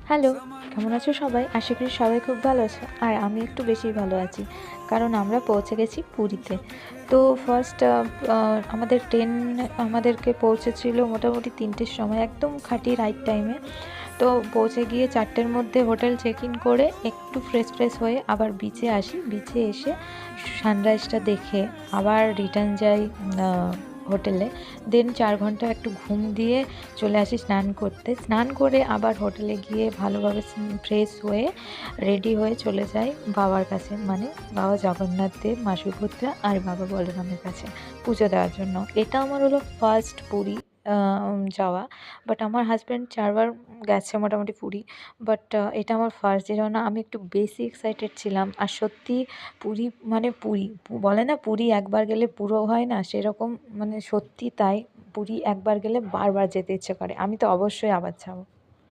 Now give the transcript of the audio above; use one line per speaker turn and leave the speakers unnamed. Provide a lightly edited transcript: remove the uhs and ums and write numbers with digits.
Hello, কেমন আছো সবাই? আশা করি সবাই খুব ভালো আছো। আর আমি একটু বেশি ভালো আছি। কারণ আমরা পৌঁছে গেছি পুরীতে। তো ফার্স্ট আমাদের ট্রেন আমাদেরকে পৌঁছেছিল মোটামুটি ৩টের সময়, একদম খাঁটি রাইট টাইমে। তো পৌঁছে গিয়ে ৪টের মধ্যে হোটেল চেক ইন করে একটু ফ্রেশ হয়ে আবার বিচে আসি। বিচে এসে সানরাইজটা দেখে আবার রিটার্ন যাই হোটেলে। দেন ৪ ঘন্টা একটু ঘুম দিয়ে চলে আসি স্নান করতে। স্নান করে আবার হোটেলে গিয়ে ভালোভাবে ফ্রেশ হয়ে রেডি হয়ে চলে যাই বাবার কাছে, মানে বাবা জগন্নাথ দেব, মা সুভদ্রা আর বাবা বলরামের কাছে পুজো দেওয়ার জন্য। এটা আমার হলো ফার্স্ট পুরী যাওয়া। বাট আমার হাজব্যান্ড ৪ বার গেছে মোটামুটি পুরী। বাট এটা আমার ফার্স্ট, যে জন্য আমি একটু বেশি এক্সাইটেড ছিলাম। আর সত্যি পুরী মানে পুরী, বলে না পুরী একবার গেলে পুরো হয় না, সেরকম মানে সত্যি তাই। পুরী একবার গেলে বারবার যেতে ইচ্ছে করে। আমি তো অবশ্যই আবার যাবো।